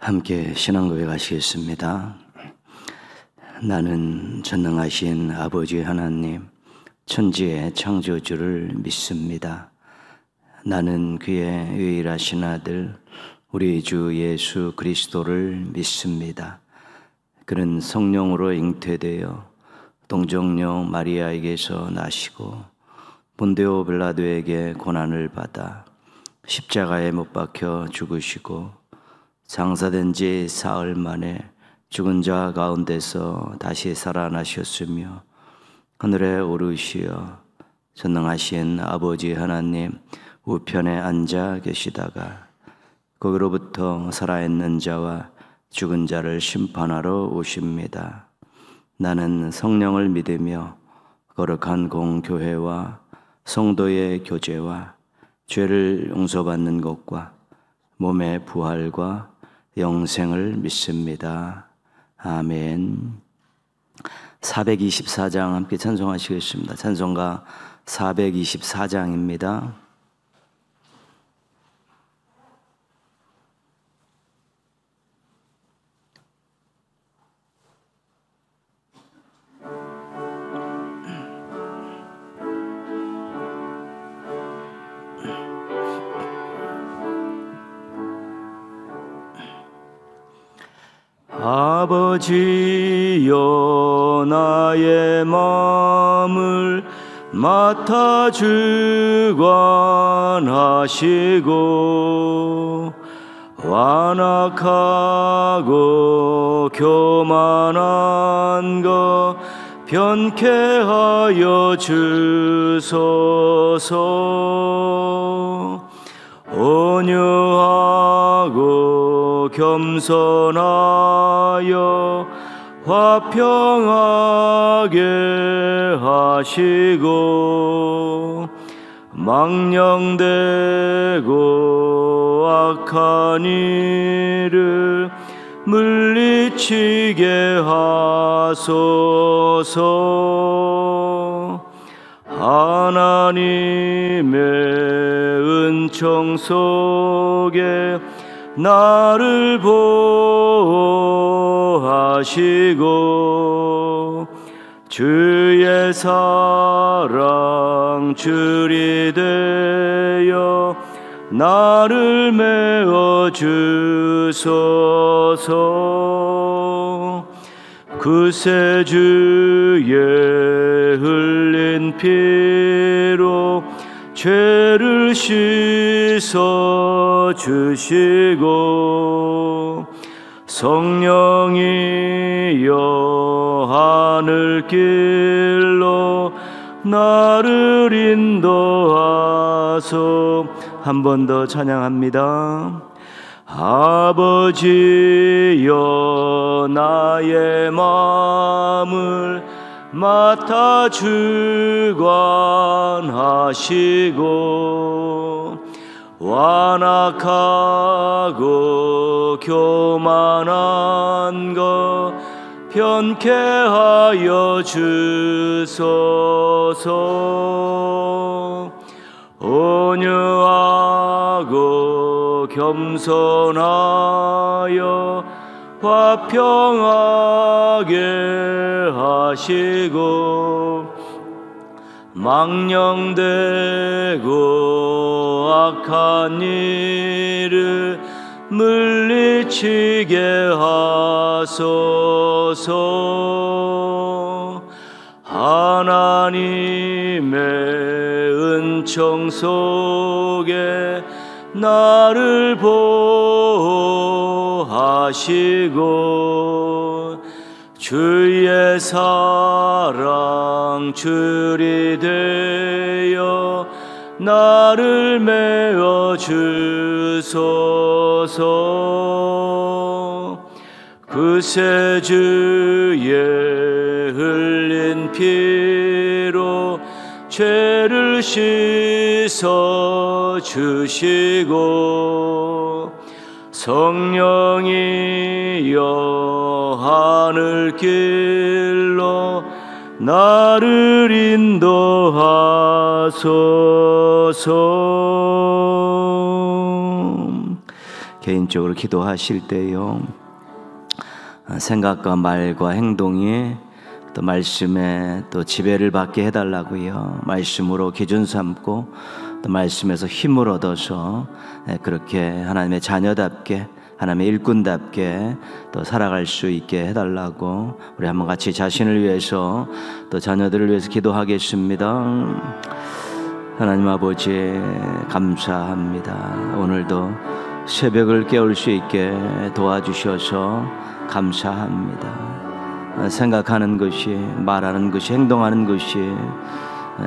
함께 신앙 고백하시겠습니다. 나는 전능하신 아버지 하나님, 천지의 창조주를 믿습니다. 나는 그의 유일하신 아들 우리 주 예수 그리스도를 믿습니다. 그는 성령으로 잉태되어 동정녀 마리아에게서 나시고 본디오 빌라도에게 고난을 받아 십자가에 못 박혀 죽으시고 장사된 지 사흘 만에 죽은 자 가운데서 다시 살아나셨으며 하늘에 오르시어 전능하신 아버지 하나님 우편에 앉아 계시다가 거기로부터 살아있는 자와 죽은 자를 심판하러 오십니다. 나는 성령을 믿으며 거룩한 공교회와 성도의 교제와 죄를 용서받는 것과 몸의 부활과 영생을 믿습니다. 아멘. 424장 함께 찬송하시겠습니다. 찬송가 424장입니다. 아버지여 나의 마음을 맡아 주관하시고 완악하고 교만한 것 변케하여 주소서. 온유하고 겸손하여 화평하게 하시고 망령되고 악한 일을 물리치게 하소서. 하나님의 은총 속에 나를 보호하시고 주의 사랑 줄이 되어 나를 메워 주소서. 구세주의 흘린 피로 죄를 씻어 주시고 성령이여 하늘길로 나를 인도하소. 한 번 더 찬양합니다. 아버지여 나의 마음을 맡아 주관하시고 완악하고 교만한 것 변케하여 주소서. 온유하고 겸손하여 화평하게 하시고 망령되고 악한 일을 물리치게 하소서. 하나님의 은총 속에 나를 보호하시고 주의 사랑 줄이 되어 나를 메워 주소서. 구세주의 흘린 피로 죄를 씻어 주시고 성령이여 하늘길로 나를 인도하소서. 개인적으로 기도하실 때요, 생각과 말과 행동이 또 말씀에 또 지배를 받게 해달라고요. 말씀으로 기준 삼고 또 말씀에서 힘을 얻어서 그렇게 하나님의 자녀답게, 하나님의 일꾼답게 또 살아갈 수 있게 해달라고 우리 한번 같이 자신을 위해서 또 자녀들을 위해서 기도하겠습니다. 하나님 아버지 감사합니다. 오늘도 새벽을 깨울 수 있게 도와주셔서 감사합니다. 생각하는 것이, 말하는 것이, 행동하는 것이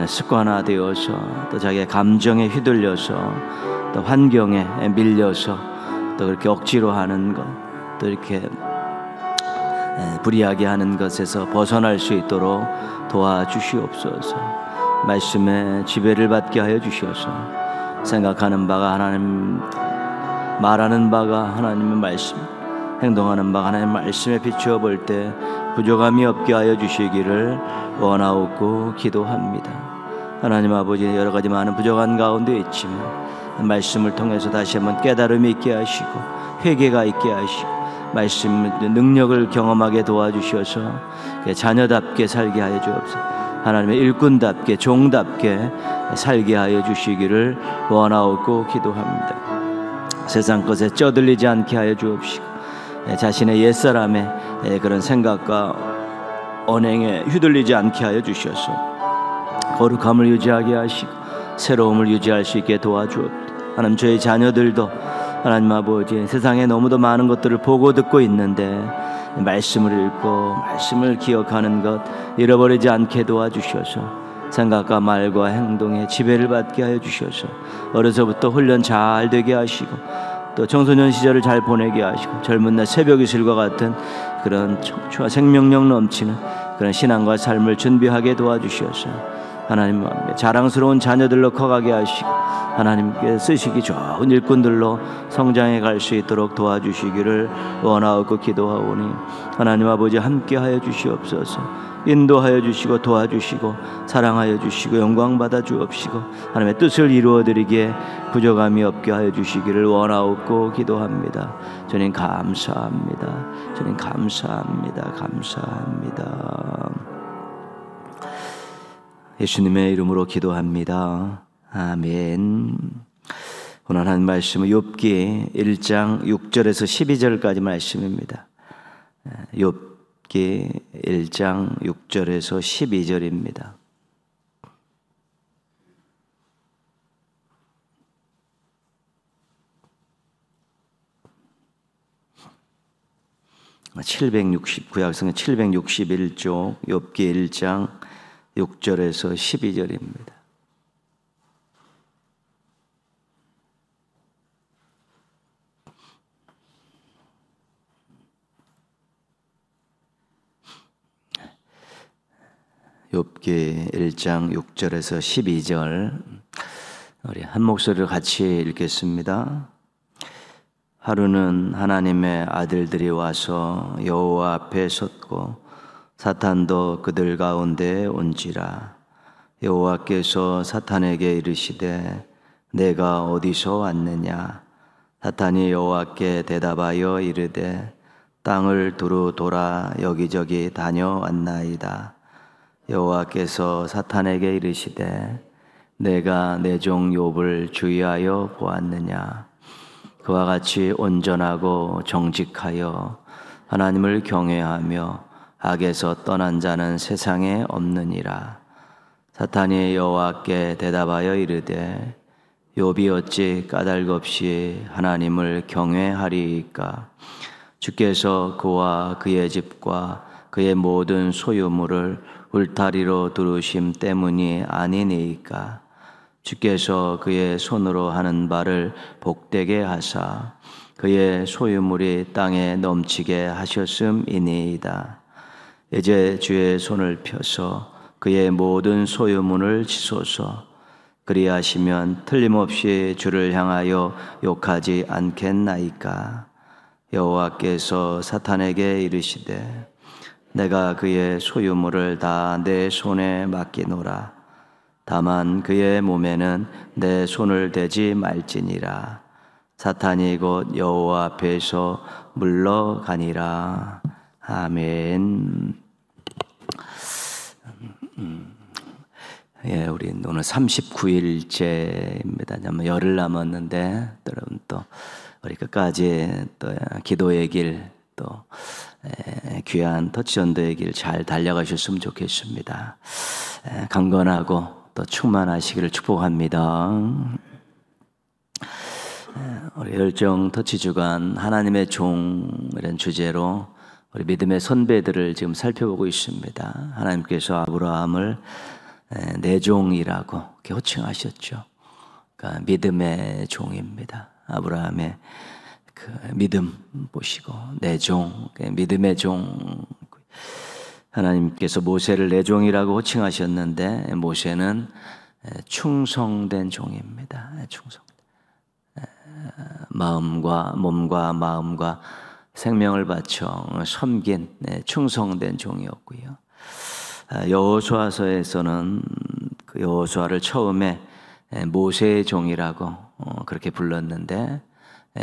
습관화되어서 또 자기의 감정에 휘둘려서 또 환경에 밀려서 또 그렇게 억지로 하는 것, 또 이렇게 불이하게 하는 것에서 벗어날 수 있도록 도와주시옵소서. 말씀에 지배를 받게 하여 주셔서 생각하는 바가 하나님, 말하는 바가 하나님의 말씀, 행동하는 바가 하나님의 말씀에 비추어 볼 때 부족함이 없게 하여 주시기를 원하옵고 기도합니다. 하나님 아버지, 여러 가지 많은 부족한 가운데 있지만 말씀을 통해서 다시 한번 깨달음이 있게 하시고 회개가 있게 하시고 말씀 능력을 경험하게 도와주셔서 자녀답게 살게 하여 주옵소서. 하나님의 일꾼답게, 종답게 살게 하여 주시기를 원하옵고 기도합니다. 세상 것에 쩌들리지 않게 하여 주옵시고 자신의 옛사람의 그런 생각과 언행에 휘둘리지 않게 하여 주셔서 거룩함을 유지하게 하시고 새로움을 유지할 수 있게 도와주옵소서. 하나님, 저희 자녀들도 하나님 아버지, 세상에 너무도 많은 것들을 보고 듣고 있는데 말씀을 읽고 말씀을 기억하는 것 잃어버리지 않게 도와주셔서 생각과 말과 행동에 지배를 받게 하여 주셔서 어려서부터 훈련 잘 되게 하시고 또 청소년 시절을 잘 보내게 하시고 젊은 날 새벽 이슬과 같은 그런 청초와 생명력 넘치는 그런 신앙과 삶을 준비하게 도와주셔서 하나님 자랑스러운 자녀들로 커가게 하시고 하나님께 쓰시기 좋은 일꾼들로 성장해 갈 수 있도록 도와주시기를 원하옵고 기도하오니 하나님 아버지 함께 하여 주시옵소서. 인도하여 주시고 도와주시고 사랑하여 주시고 영광 받아 주옵시고 하나님의 뜻을 이루어드리기에 부족함이 없게 하여 주시기를 원하옵고 기도합니다. 주님 감사합니다. 주님 감사합니다. 감사합니다. 예수님의 이름으로 기도합니다. 아멘. 오늘 하는 말씀은 욥기 1장 6절에서 12절까지 말씀입니다. 욥기 1장 6절에서 12절입니다. 구약성경 761쪽 욥기 1장 6절에서 12절입니다. 욥기 1장 6절에서 12절 우리 한 목소리로 같이 읽겠습니다. 하루는 하나님의 아들들이 와서 여호와 앞에 섰고 사탄도 그들 가운데 온지라. 여호와께서 사탄에게 이르시되 내가 어디서 왔느냐. 사탄이 여호와께 대답하여 이르되 땅을 두루 돌아 여기저기 다녀왔나이다. 여호와께서 사탄에게 이르시되 내가 내 종 욥을 주의하여 보았느냐. 그와 같이 온전하고 정직하여 하나님을 경외하며 악에서 떠난 자는 세상에 없느니라. 사탄이 여호와께 대답하여 이르되 욥이 어찌 까닭없이 하나님을 경외하리이까. 주께서 그와 그의 집과 그의 모든 소유물을 울타리로 두르심 때문이 아니니이까. 주께서 그의 손으로 하는 바를 복되게 하사 그의 소유물이 땅에 넘치게 하셨음이니이다. 이제 주의 손을 펴서 그의 모든 소유물을 치소서. 그리하시면 틀림없이 주를 향하여 욕하지 않겠나이까. 여호와께서 사탄에게 이르시되 내가 그의 소유물을 다 내 손에 맡기노라. 다만 그의 몸에는 내 손을 대지 말지니라. 사탄이 곧 여호와 앞에서 물러가니라. 아멘. 예, 우리 오늘 39일째입니다. 열흘 남았는데 여러분 또 우리 끝까지 또 기도의 길, 또 귀한 터치전도의 길 잘 달려가셨으면 좋겠습니다. 강건하고 또 충만하시기를 축복합니다. 우리 열정 터치 주간 하나님의 종 이런 주제로 우리 믿음의 선배들을 지금 살펴보고 있습니다. 하나님께서 아브라함을 내 종이라고 이렇게 호칭하셨죠. 그러니까 믿음의 종입니다. 아브라함의 그 믿음 보시고 내 종, 믿음의 종. 하나님께서 모세를 내 종이라고 호칭하셨는데 모세는 충성된 종입니다. 충성. 마음과 몸과 마음과 생명을 바쳐 섬긴 충성된 종이었고요. 여호수아서에서는 그 여호수아를 처음에 모세의 종이라고 그렇게 불렀는데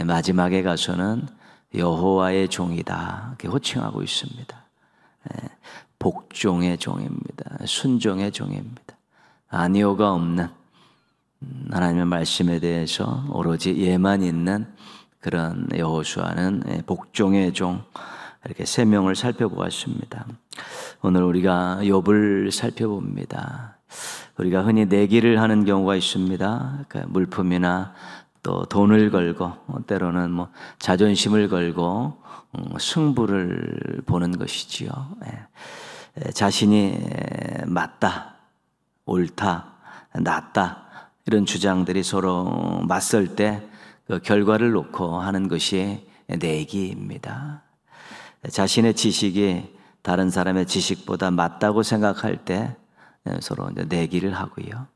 마지막에 가서는 여호와의 종이다 이렇게 호칭하고 있습니다. 복종의 종입니다. 순종의 종입니다. 아니오가 없는 하나님의 말씀에 대해서 오로지 예만 있는 그런 여호수아는 복종의 종, 이렇게 세 명을 살펴보았습니다. 오늘 우리가 욥을 살펴봅니다. 우리가 흔히 내기를 하는 경우가 있습니다. 그러니까 물품이나 또 돈을 걸고 때로는 뭐 자존심을 걸고 승부를 보는 것이지요. 자신이 맞다, 옳다, 낫다 이런 주장들이 서로 맞설 때 그 결과를 놓고 하는 것이 내기입니다. 자신의 지식이 다른 사람의 지식보다 맞다고 생각할 때 서로 내기를 하고요.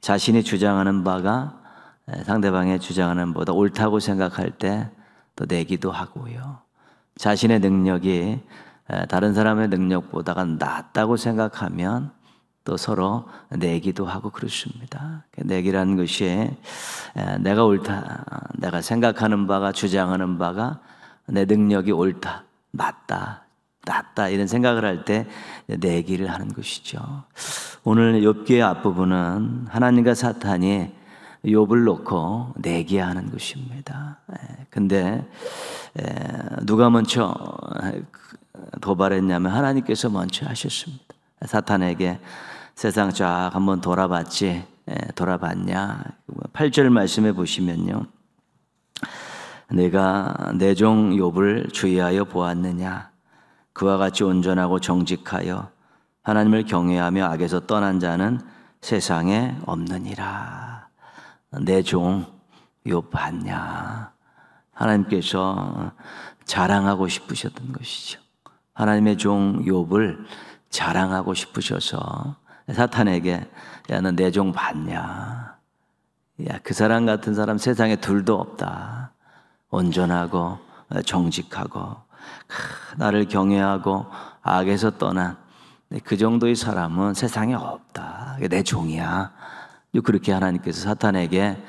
자신이 주장하는 바가 상대방의 주장하는 보다 옳다고 생각할 때 또 내기도 하고요. 자신의 능력이 다른 사람의 능력보다가 낫다고 생각하면 또 서로 내기도 하고 그렇습니다. 내기라는 것이 내가 옳다, 내가 생각하는 바가 주장하는 바가 내 능력이 옳다, 맞다, 낫다 이런 생각을 할 때 내기를 하는 것이죠. 오늘 욥기의 앞부분은 하나님과 사탄이 욥을 놓고 내기하는 것입니다. 근데 누가 먼저 도발했냐면 하나님께서 먼저 하셨습니다. 사탄에게 세상 쫙 한번 돌아봤지, 돌아봤냐? 8절 말씀해 보시면요, 내가 내 종 욥을 주의하여 보았느냐? 그와 같이 온전하고 정직하여 하나님을 경외하며 악에서 떠난 자는 세상에 없느니라. 내 종 욥 봤냐? 하나님께서 자랑하고 싶으셨던 것이죠. 하나님의 종 욥을 자랑하고 싶으셔서 사탄에게 야, 너 내 종 봤냐? 야, 그 사람 같은 사람 세상에 둘도 없다. 온전하고 정직하고 나를 경외하고 악에서 떠난 그 정도의 사람은 세상에 없다. 내 종이야. 그렇게 하나님께서 사탄에게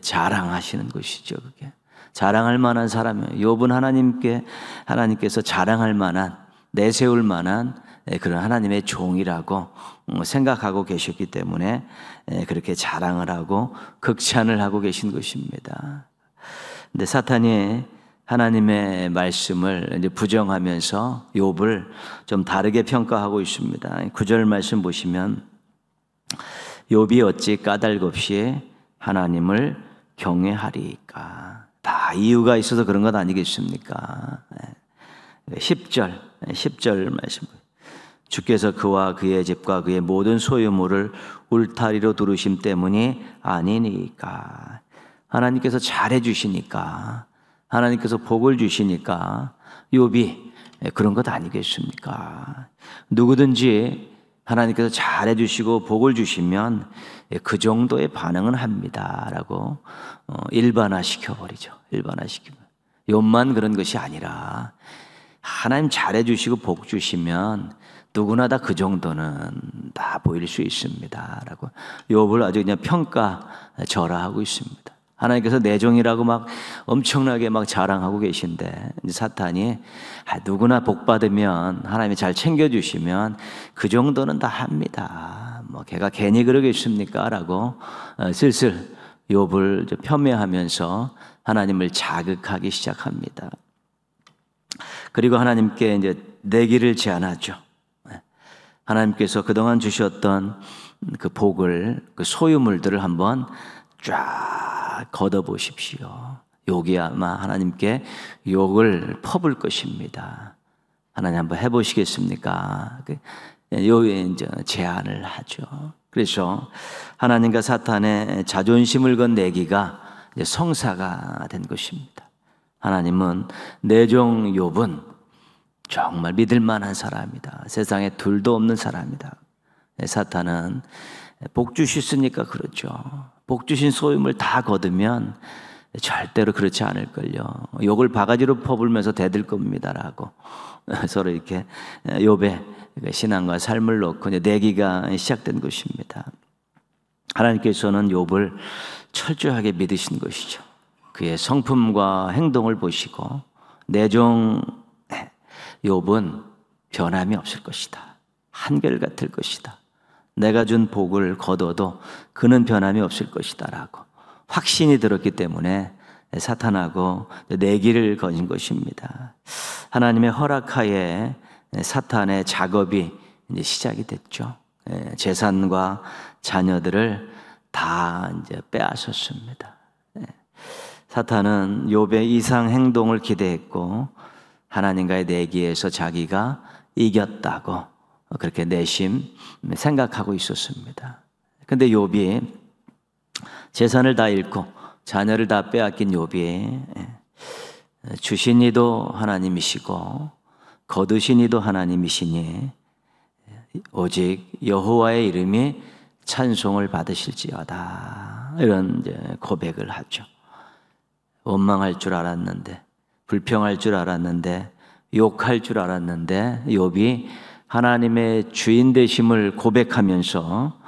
자랑하시는 것이죠. 그게 자랑할 만한 사람이에요. 욥은 하나님께서 자랑할 만한, 내세울 만한 그런 하나님의 종이라고 생각하고 계셨기 때문에 그렇게 자랑을 하고 극찬을 하고 계신 것입니다. 근데 사탄이 하나님의 말씀을 이제 부정하면서 욥을 좀 다르게 평가하고 있습니다. 9절 말씀 보시면 욥이 어찌 까닭없이 하나님을 경외하리까? 다 이유가 있어서 그런 것 아니겠습니까? 10절 말씀. 주께서 그와 그의 집과 그의 모든 소유물을 울타리로 두르심 때문이 아니니까. 하나님께서 잘해 주시니까, 하나님께서 복을 주시니까 욥이 그런 것 아니겠습니까? 누구든지 하나님께서 잘해 주시고 복을 주시면 그 정도의 반응은 합니다라고 일반화시켜버리죠. 일반화시키면 욥만 그런 것이 아니라 하나님 잘해 주시고 복 주시면 누구나 다 그 정도는 다 보일 수 있습니다라고 욥을 아주 그냥 평가절하하고 있습니다. 하나님께서 내 종이라고 막 엄청나게 막 자랑하고 계신데, 이제 사탄이 누구나 복 받으면, 하나님이 잘 챙겨주시면 그 정도는 다 합니다. 뭐 걔가 괜히 그러겠습니까? 라고 슬슬 욥을 폄훼하면서 하나님을 자극하기 시작합니다. 그리고 하나님께 이제 내기를 제안하죠. 하나님께서 그동안 주셨던 그 복을, 그 소유물들을 한번 쫙 걷어보십시오. 욕이 아마 하나님께 욕을 퍼볼 것입니다. 하나님 한번 해보시겠습니까? 요의 이제 제안을 하죠. 그래서 하나님과 사탄의 자존심을 건 내기가 이제 성사가 된 것입니다. 하나님은 내 종 욥은 정말 믿을 만한 사람이다. 세상에 둘도 없는 사람이다. 사탄은 복 주셨으니까 그렇죠. 복 주신 소유물 다 거두면 절대로 그렇지 않을걸요. 욕을 바가지로 퍼불면서 대들 겁니다라고 서로 이렇게 욥의 신앙과 삶을 놓고 내기가 시작된 것입니다. 하나님께서는 욥을 철저하게 믿으신 것이죠. 그의 성품과 행동을 보시고 내 종 욥은 변함이 없을 것이다. 한결같을 것이다. 내가 준 복을 거둬도 그는 변함이 없을 것이다 라고 확신이 들었기 때문에 사탄하고 내기를 거진 것입니다. 하나님의 허락하에 사탄의 작업이 이제 시작이 됐죠. 재산과 자녀들을 다 이제 빼앗았습니다. 사탄은 욥의 이상 행동을 기대했고 하나님과의 내기에서 자기가 이겼다고 그렇게 내심 생각하고 있었습니다. 그런데 욥이 재산을 다 잃고 자녀를 다 빼앗긴 욥이 주신 이도 하나님이시고 거두신 이도 하나님이시니 오직 여호와의 이름이 찬송을 받으실지어다, 이런 이제 고백을 하죠. 원망할 줄 알았는데, 불평할 줄 알았는데, 욕할 줄 알았는데 욥이 하나님의 주인 되심을 고백하면서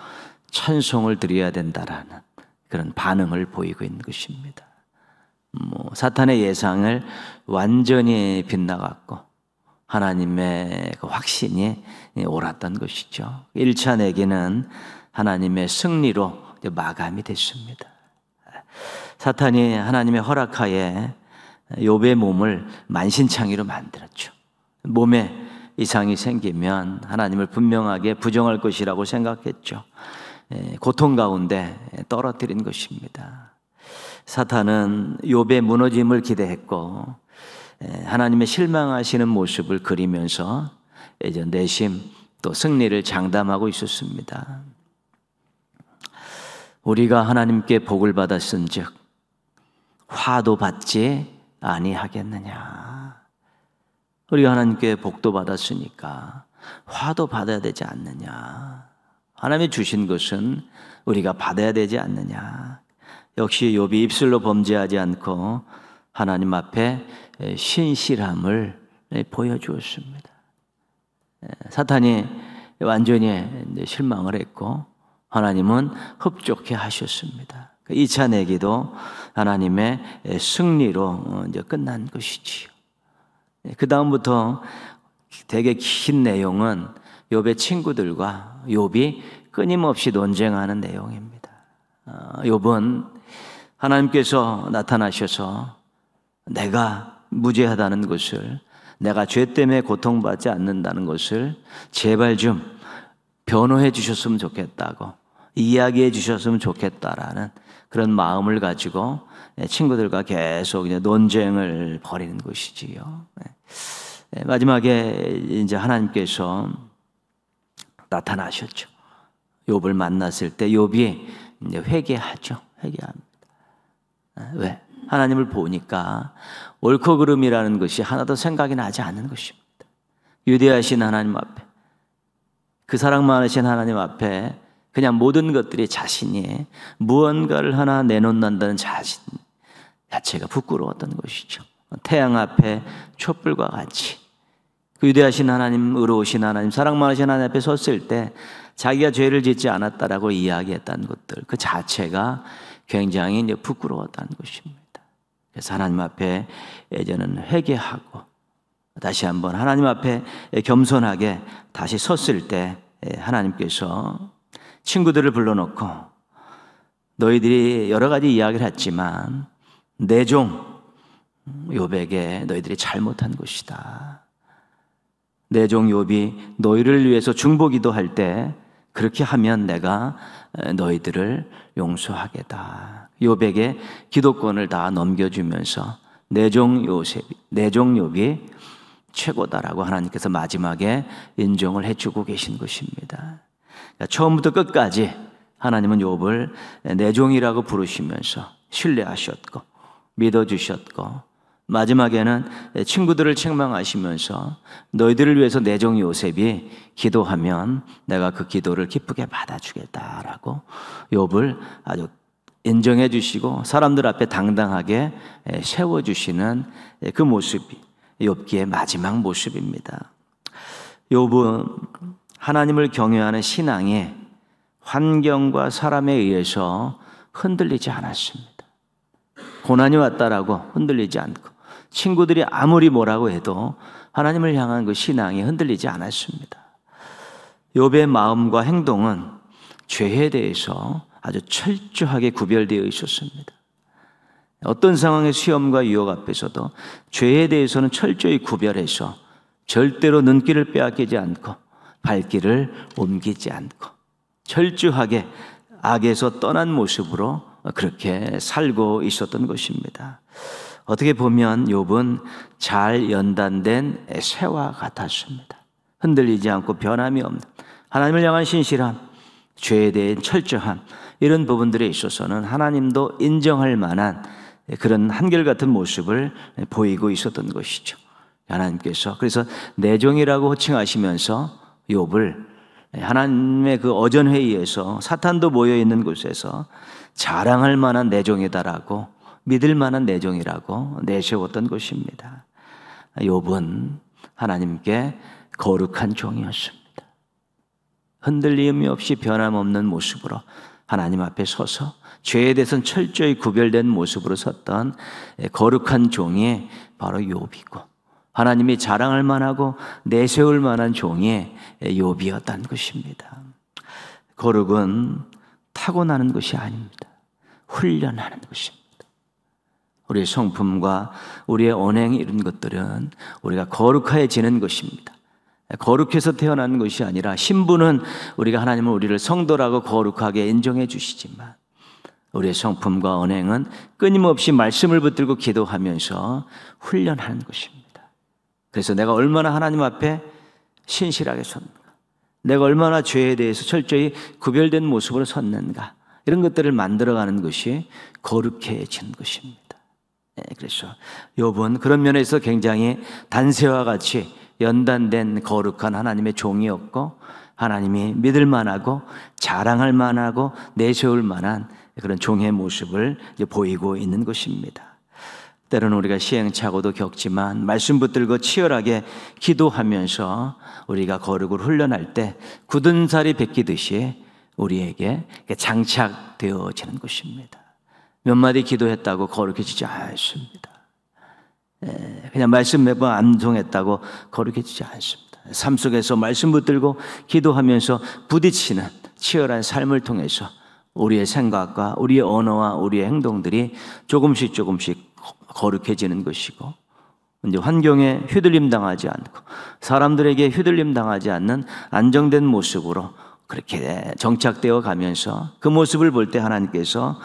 찬송을 드려야 된다라는 그런 반응을 보이고 있는 것입니다. 사탄의 예상을 완전히 빗나갔고 하나님의 그 확신이 옳았던 것이죠. 1차 내기는 하나님의 승리로 마감이 됐습니다. 사탄이 하나님의 허락하에 욥의 몸을 만신창이로 만들었죠. 몸에 이상이 생기면 하나님을 분명하게 부정할 것이라고 생각했죠. 고통 가운데 떨어뜨린 것입니다. 사탄은 욥의 무너짐을 기대했고 하나님의 실망하시는 모습을 그리면서 이제 내심 또 승리를 장담하고 있었습니다. 우리가 하나님께 복을 받았은즉 화도 받지 아니하겠느냐. 우리가 하나님께 복도 받았으니까 화도 받아야 되지 않느냐. 하나님이 주신 것은 우리가 받아야 되지 않느냐. 역시 욥이 입술로 범죄하지 않고 하나님 앞에 신실함을 보여주었습니다. 사탄이 완전히 실망을 했고 하나님은 흡족해 하셨습니다. 2차 내기도 하나님의 승리로 이제 끝난 것이지요. 그 다음부터 되게 긴 내용은 욥의 친구들과 욥이 끊임없이 논쟁하는 내용입니다. 욥은 하나님께서 나타나셔서 내가 무죄하다는 것을, 내가 죄 때문에 고통받지 않는다는 것을 제발 좀 변호해 주셨으면 좋겠다고, 이야기해 주셨으면 좋겠다라는 그런 마음을 가지고 친구들과 계속 이제 논쟁을 벌이는 것이지요. 마지막에 이제 하나님께서 나타나셨죠. 욥을 만났을 때 욥이 이제 회개하죠. 회개합니다. 왜? 하나님을 보니까 옳고 그름이라는 것이 하나도 생각이 나지 않는 것입니다. 위대하신 하나님 앞에, 그 사랑 많으신 하나님 앞에 그냥 모든 것들이 자신이 무언가를 하나 내놓는다는 자신 자체가 부끄러웠던 것이죠. 태양 앞에 촛불과 같이 그 위대하신 하나님, 의로우신 하나님, 사랑 많으신 하나님 앞에 섰을 때 자기가 죄를 짓지 않았다라고 이야기했다는 것들, 그 자체가 굉장히 이제 부끄러웠다는 것입니다. 그래서 하나님 앞에 이제는 회개하고 다시 한번 하나님 앞에 겸손하게 다시 섰을 때 하나님께서 친구들을 불러놓고 너희들이 여러 가지 이야기를 했지만 내 종 욥에게 너희들이 잘못한 것이다. 내 종 욥이 너희를 위해서 중보기도 할 때 그렇게 하면 내가 너희들을 용서하겠다. 욥에게 기도권을 다 넘겨주면서 내 종 욥이 최고다라고 하나님께서 마지막에 인정을 해주고 계신 것입니다. 그러니까 처음부터 끝까지 하나님은 욥을 내 종이라고 부르시면서 신뢰하셨고 믿어주셨고 마지막에는 친구들을 책망하시면서 너희들을 위해서 내 종 요셉이 기도하면 내가 그 기도를 기쁘게 받아주겠다라고 욥을 아주 인정해 주시고 사람들 앞에 당당하게 세워주시는 그 모습이 욥기의 마지막 모습입니다. 욥은 하나님을 경외하는 신앙이 환경과 사람에 의해서 흔들리지 않았습니다. 고난이 왔다라고 흔들리지 않고 친구들이 아무리 뭐라고 해도 하나님을 향한 그 신앙이 흔들리지 않았습니다. 욥의 마음과 행동은 죄에 대해서 아주 철저하게 구별되어 있었습니다. 어떤 상황의 시험과 유혹 앞에서도 죄에 대해서는 철저히 구별해서 절대로 눈길을 빼앗기지 않고 발길을 옮기지 않고 철저하게 악에서 떠난 모습으로 그렇게 살고 있었던 것입니다. 어떻게 보면 욥은 잘 연단된 새와 같았습니다. 흔들리지 않고 변함이 없는 하나님을 향한 신실함, 죄에 대한 철저함, 이런 부분들에 있어서는 하나님도 인정할 만한 그런 한결같은 모습을 보이고 있었던 것이죠. 하나님께서 그래서 내 종이라고 호칭하시면서 욥을 하나님의 그 어전회의에서 사탄도 모여있는 곳에서 자랑할 만한 내 종이다라고 믿을 만한 내 종이라고 내세웠던 것입니다. 욥은 하나님께 거룩한 종이었습니다. 흔들림이 없이 변함없는 모습으로 하나님 앞에 서서 죄에 대해서는 철저히 구별된 모습으로 섰던 거룩한 종이 바로 욥이고 하나님이 자랑할 만하고 내세울 만한 종이 욥이었다는 것입니다. 거룩은 타고나는 것이 아닙니다. 훈련하는 것입니다. 우리의 성품과 우리의 언행 이런 것들은 우리가 거룩해지는 것입니다. 거룩해서 태어나는 것이 아니라 신분은 우리가 하나님은 우리를 성도라고 거룩하게 인정해 주시지만 우리의 성품과 언행은 끊임없이 말씀을 붙들고 기도하면서 훈련하는 것입니다. 그래서 내가 얼마나 하나님 앞에 신실하게 섰는가, 내가 얼마나 죄에 대해서 철저히 구별된 모습으로 섰는가, 이런 것들을 만들어가는 것이 거룩해지는 것입니다. 그래서 욥은 그런 면에서 굉장히 단새와 같이 연단된 거룩한 하나님의 종이었고 하나님이 믿을 만하고 자랑할 만하고 내세울 만한 그런 종의 모습을 보이고 있는 것입니다. 때로는 우리가 시행착오도 겪지만 말씀 붙들고 치열하게 기도하면서 우리가 거룩을 훈련할 때 굳은 살이 베끼듯이 우리에게 장착되어지는 것입니다. 몇 마디 기도했다고 거룩해지지 않습니다. 그냥 말씀 몇 번 암송했다고 거룩해지지 않습니다. 삶 속에서 말씀 붙들고 기도하면서 부딪히는 치열한 삶을 통해서 우리의 생각과 우리의 언어와 우리의 행동들이 조금씩 거룩해지는 것이고 이제 환경에 휘둘림 당하지 않고 사람들에게 휘둘림 당하지 않는 안정된 모습으로 그렇게 정착되어 가면서 그 모습을 볼 때 하나님께서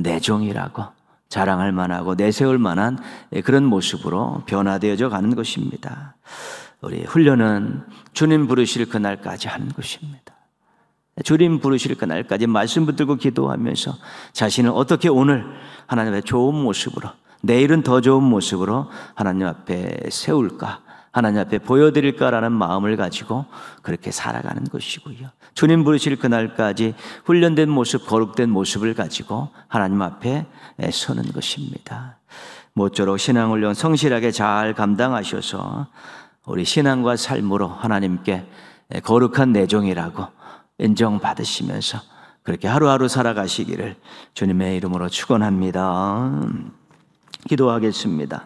내 종이라고 자랑할 만하고 내세울 만한 그런 모습으로 변화되어져 가는 것입니다. 우리 훈련은 주님 부르실 그날까지 하는 것입니다. 주님 부르실 그날까지 말씀 붙들고 기도하면서 자신을 어떻게 오늘 하나님의 좋은 모습으로 내일은 더 좋은 모습으로 하나님 앞에 세울까, 하나님 앞에 보여드릴까라는 마음을 가지고 그렇게 살아가는 것이고요. 주님 부르실 그날까지 훈련된 모습, 거룩된 모습을 가지고 하나님 앞에 서는 것입니다. 모쪼록 신앙훈련 성실하게 잘 감당하셔서 우리 신앙과 삶으로 하나님께 거룩한 내종이라고 인정받으시면서 그렇게 하루하루 살아가시기를 주님의 이름으로 축원합니다. 기도하겠습니다.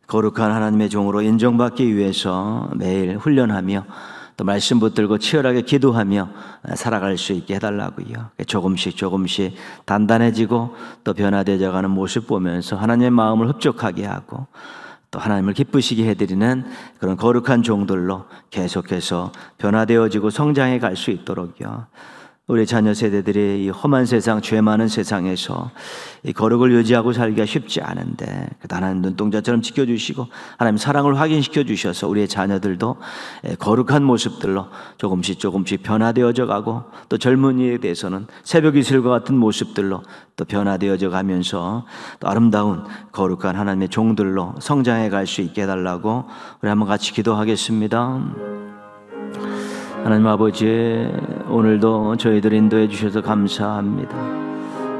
거룩한 하나님의 종으로 인정받기 위해서 매일 훈련하며 또 말씀 붙들고 치열하게 기도하며 살아갈 수 있게 해달라고요. 조금씩 단단해지고 또 변화되어 가는 모습 보면서 하나님의 마음을 흡족하게 하고 또 하나님을 기쁘시게 해드리는 그런 거룩한 종들로 계속해서 변화되어지고 성장해 갈 수 있도록요. 우리 자녀 세대들이 이 험한 세상, 죄 많은 세상에서 이 거룩을 유지하고 살기가 쉽지 않은데 하나님 눈동자처럼 지켜주시고 하나님 사랑을 확인시켜 주셔서 우리의 자녀들도 거룩한 모습들로 조금씩 변화되어져 가고 또 젊은이에 대해서는 새벽 이슬과 같은 모습들로 또 변화되어져 가면서 또 아름다운 거룩한 하나님의 종들로 성장해 갈 수 있게 해달라고 우리 한번 같이 기도하겠습니다. 하나님 아버지, 오늘도 저희들 인도해 주셔서 감사합니다.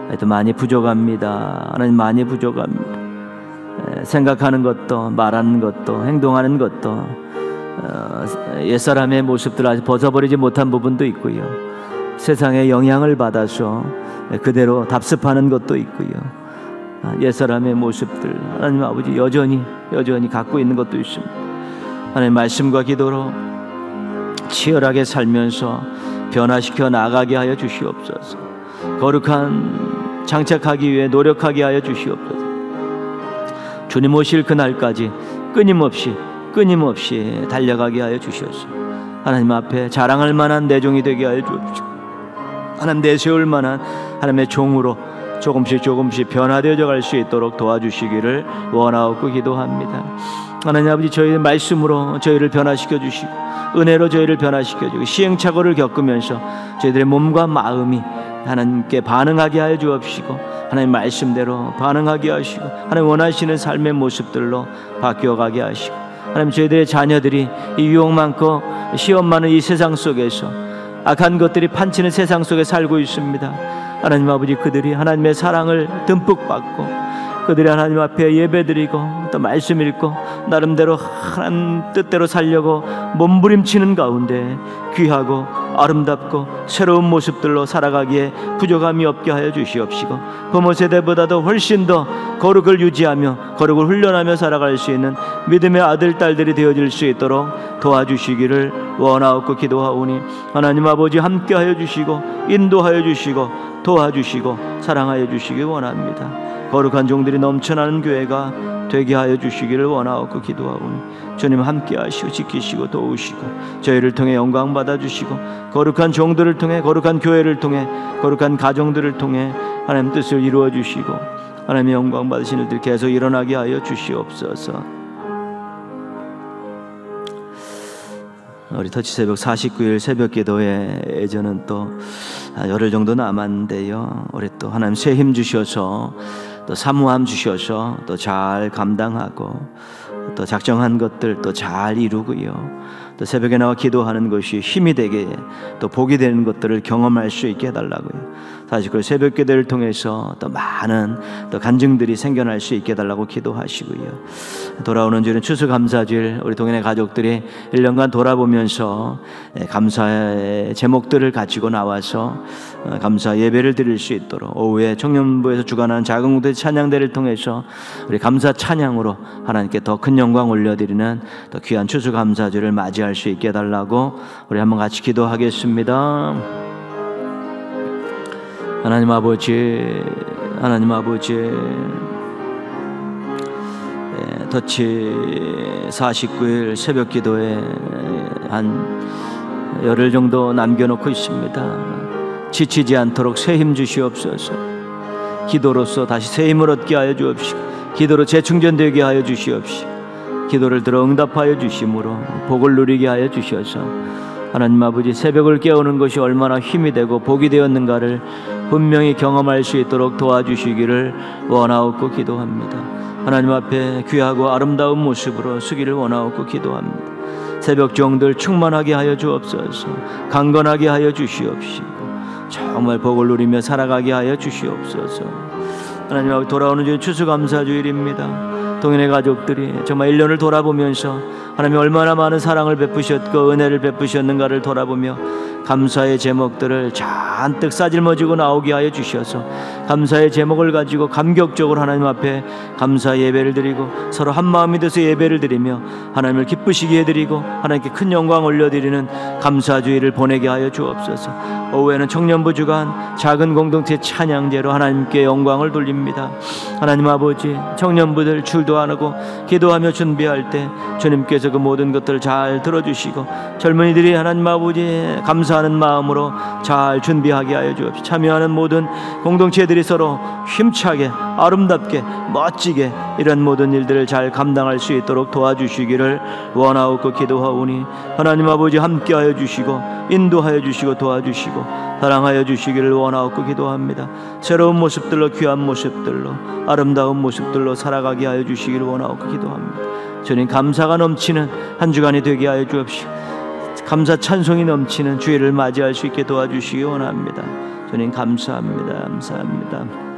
하여튼 많이 부족합니다. 하나님 많이 부족합니다. 생각하는 것도 말하는 것도 행동하는 것도 옛사람의 모습들 아직 벗어버리지 못한 부분도 있고요. 세상의 영향을 받아서 그대로 답습하는 것도 있고요. 옛사람의 모습들 하나님 아버지 여전히 갖고 있는 것도 있습니다. 하나님 말씀과 기도로 치열하게 살면서 변화시켜 나가게 하여 주시옵소서. 거룩한 장착하기 위해 노력하게 하여 주시옵소서. 주님 오실 그날까지 끊임없이 달려가게 하여 주시옵소서. 하나님 앞에 자랑할 만한 내 종이 되게 하여 주옵소서. 하나님 내세울 만한 하나님의 종으로 조금씩 변화되어져 갈 수 있도록 도와주시기를 원하옵고 기도합니다. 하나님 아버지, 저희의 말씀으로 저희를 변화시켜 주시고 은혜로 저희를 변화시켜 주고 시행착오를 겪으면서 저희들의 몸과 마음이 하나님께 반응하게 하여 주옵시고 하나님 말씀대로 반응하게 하시고 하나님 원하시는 삶의 모습들로 바뀌어가게 하시고 하나님 저희들의 자녀들이 이 유혹 많고 시험 많은 이 세상 속에서 악한 것들이 판치는 세상 속에 살고 있습니다. 하나님 아버지, 그들이 하나님의 사랑을 듬뿍 받고 그들이 하나님 앞에 예배드리고 또 말씀 읽고 나름대로 하나님 뜻대로 살려고 몸부림치는 가운데 귀하고 아름답고 새로운 모습들로 살아가기에 부족함이 없게 하여 주시옵시고 부모 세대보다도 훨씬 더 거룩을 유지하며 거룩을 훈련하며 살아갈 수 있는 믿음의 아들 딸들이 되어질 수 있도록 도와주시기를 원하옵고 기도하오니 하나님 아버지 함께 하여 주시고 인도하여 주시고 도와주시고 사랑하여 주시기 원합니다. 거룩한 종들이 넘쳐나는 교회가 되게 하여 주시기를 원하옵고 기도하오니 주님 함께 하시고 지키시고 도우시고 저희를 통해 영광 받아주시고 거룩한 종들을 통해 거룩한 교회를 통해 거룩한 가정들을 통해 하나님 뜻을 이루어 주시고 하나님의 영광 받으시는 일들 계속 일어나게 하여 주시옵소서. 우리 터치 새벽 49일 새벽 기도에 예전은 또 열흘 정도 남았는데요. 우리 또 하나님 새 힘 주셔서 또 사모함 주셔서 또 잘 감당하고 또 작정한 것들 또 잘 이루고요. 또 새벽에 나와 기도하는 것이 힘이 되게 또 복이 되는 것들을 경험할 수 있게 해달라고요. 사실 그 새벽 기도를 통해서 또 많은 또 간증들이 생겨날 수 있게 해달라고 기도하시고요. 돌아오는 주일은 추수감사주일 우리 동현의 가족들이 1년간 돌아보면서 감사의 제목들을 가지고 나와서 감사 예배를 드릴 수 있도록 오후에 청년부에서 주관하는 작은 공동체 찬양대를 통해서 우리 감사 찬양으로 하나님께 더 큰 영광 올려드리는 또 귀한 추수감사주를 맞이할 수 있게 해달라고 우리 한번 같이 기도하겠습니다. 하나님 아버지 터치 49일 새벽 기도에 한 열흘 정도 남겨놓고 있습니다. 지치지 않도록 새 힘 주시옵소서. 기도로서 다시 새 힘을 얻게 하여 주옵시고 기도로 재충전되게 하여 주시옵시고 기도를 들어 응답하여 주심으로 복을 누리게 하여 주셔서 하나님 아버지 새벽을 깨우는 것이 얼마나 힘이 되고 복이 되었는가를 분명히 경험할 수 있도록 도와주시기를 원하옵고 기도합니다. 하나님 앞에 귀하고 아름다운 모습으로 서기를 원하옵고 기도합니다. 새벽 종들 충만하게 하여 주옵소서. 강건하게 하여 주시옵시고 정말 복을 누리며 살아가게 하여 주시옵소서. 하나님 앞에 돌아오는 주일 추수감사주일입니다. 동인의 가족들이 정말 1년을 돌아보면서 하나님이 얼마나 많은 사랑을 베푸셨고 은혜를 베푸셨는가를 돌아보며 감사의 제목들을 잔뜩 싸질머지고 나오게 하여 주셔서 감사의 제목을 가지고 감격적으로 하나님 앞에 감사 예배를 드리고 서로 한 마음이 돼서 예배를 드리며 하나님을 기쁘시게 해드리고 하나님께 큰 영광 올려드리는 감사주의를 보내게 하여 주옵소서. 오후에는 청년부 주간 작은 공동체 찬양제로 하나님께 영광을 돌립니다. 하나님 아버지, 청년부들 출도 안 하고 기도하며 준비할 때 주님께서 그 모든 것들을 잘 들어주시고 젊은이들이 하나님 아버지 감사하는 마음으로 잘 준비하게 하여 주옵시고 참여하는 모든 공동체들이 서로 힘차게 아름답게 멋지게 이런 모든 일들을 잘 감당할 수 있도록 도와주시기를 원하옵고 기도하오니 하나님 아버지 함께하여 주시고 인도하여 주시고 도와주시고 사랑하여 주시기를 원하옵고 기도합니다. 새로운 모습들로 귀한 모습들로 아름다운 모습들로 살아가게 하여 주시기를 원하옵고 기도합니다. 주님 감사가 넘치는 한 주간이 되게 하여 주옵시고 감사 찬송이 넘치는 주일을 맞이할 수 있게 도와주시기 원합니다. 주님 감사합니다. 감사합니다.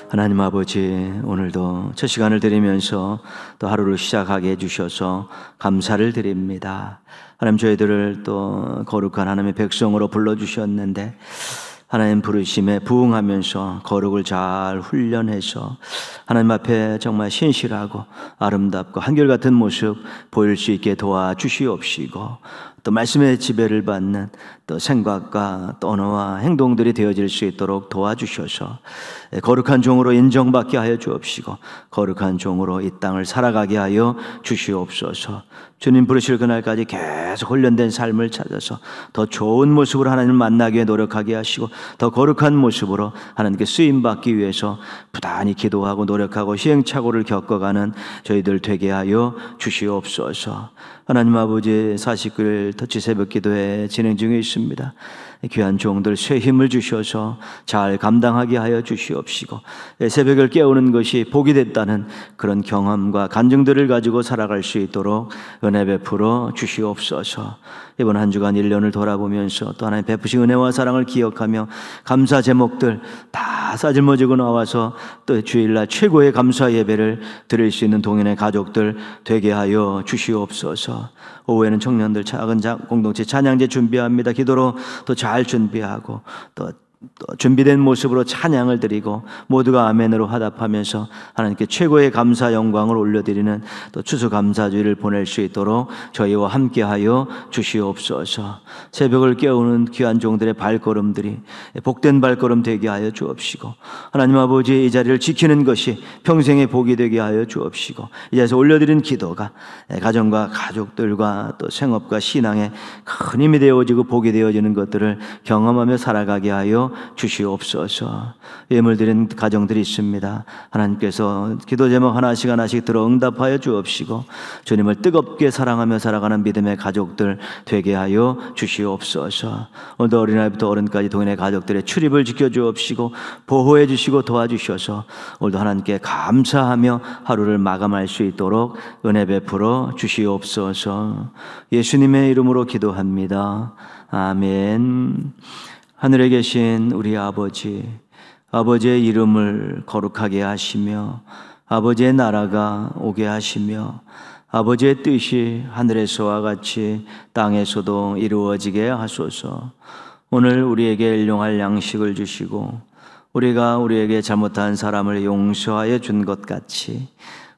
하나님 아버지, 오늘도 첫 시간을 드리면서 또 하루를 시작하게 해주셔서 감사를 드립니다. 하나님, 저희들을 또 거룩한 하나님의 백성으로 불러주셨는데 하나님 부르심에 부응하면서 거룩을 잘 훈련해서 하나님 앞에 정말 신실하고 아름답고 한결같은 모습 보일 수 있게 도와주시옵시고 또 말씀의 지배를 받는 또 생각과 또 언어와 행동들이 되어질 수 있도록 도와주셔서 거룩한 종으로 인정받게 하여 주옵시고 거룩한 종으로 이 땅을 살아가게 하여 주시옵소서. 주님 부르실 그날까지 계속 훈련된 삶을 찾아서 더 좋은 모습으로 하나님을 만나기 위해 노력하게 하시고 더 거룩한 모습으로 하나님께 쓰임받기 위해서 부단히 기도하고 노력하고 시행착오를 겪어가는 저희들 되게 하여 주시옵소서. 하나님 아버지, 49일 터치 새벽 기도회 진행 중에 있습니다. 귀한 종들 새 힘을 주셔서 잘 감당하게 하여 주시옵시고 새벽을 깨우는 것이 복이 됐다는 그런 경험과 간증들을 가지고 살아갈 수 있도록 은혜 베풀어 주시옵소서. 이번 한 주간 1년을 돌아보면서 또 하나님 베푸신 은혜와 사랑을 기억하며 감사 제목들 다 싸질머지고 나와서 또 주일날 최고의 감사 예배를 드릴 수 있는 동인의 가족들 되게 하여 주시옵소서. 오후에는 청년들 작은 공동체 찬양제 준비합니다. 기도로 또 잘 준비하고 또 준비된 모습으로 찬양을 드리고 모두가 아멘으로 화답하면서 하나님께 최고의 감사 영광을 올려드리는 또 추수감사주의를 보낼 수 있도록 저희와 함께하여 주시옵소서. 새벽을 깨우는 귀한 종들의 발걸음들이 복된 발걸음 되게 하여 주옵시고 하나님 아버지, 이 자리를 지키는 것이 평생의 복이 되게 하여 주옵시고 이 자리에서 올려드린 기도가 가정과 가족들과 또 생업과 신앙에 큰 힘이 되어지고 복이 되어지는 것들을 경험하며 살아가게 하여 주시옵소서. 예물 드린 가정들이 있습니다. 하나님께서 기도 제목 하나씩 하나씩 들어 응답하여 주옵시고 주님을 뜨겁게 사랑하며 살아가는 믿음의 가족들 되게 하여 주시옵소서. 오늘도 어린아이부터 어른까지 동인의 가족들의 출입을 지켜주옵시고 보호해 주시고 도와주셔서 오늘도 하나님께 감사하며 하루를 마감할 수 있도록 은혜 베풀어 주시옵소서. 예수님의 이름으로 기도합니다. 아멘. 하늘에 계신 우리 아버지, 아버지의 이름을 거룩하게 하시며 아버지의 나라가 오게 하시며 아버지의 뜻이 하늘에서와 같이 땅에서도 이루어지게 하소서. 오늘 우리에게 일용할 양식을 주시고 우리가 우리에게 잘못한 사람을 용서하여 준 것 같이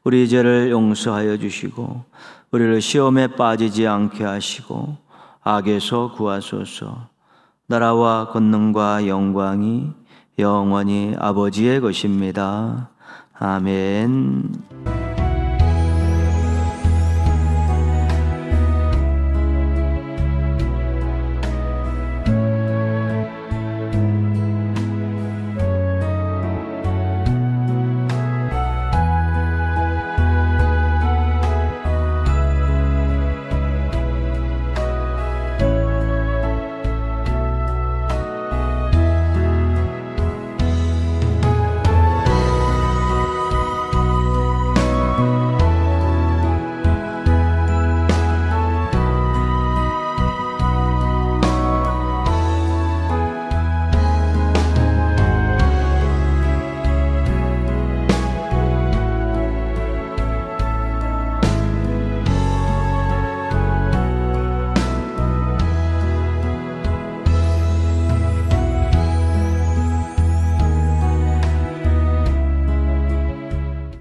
우리 죄를 용서하여 주시고 우리를 시험에 빠지지 않게 하시고 악에서 구하소서. 나라와 권능과 영광이 영원히 아버지의 것입니다. 아멘.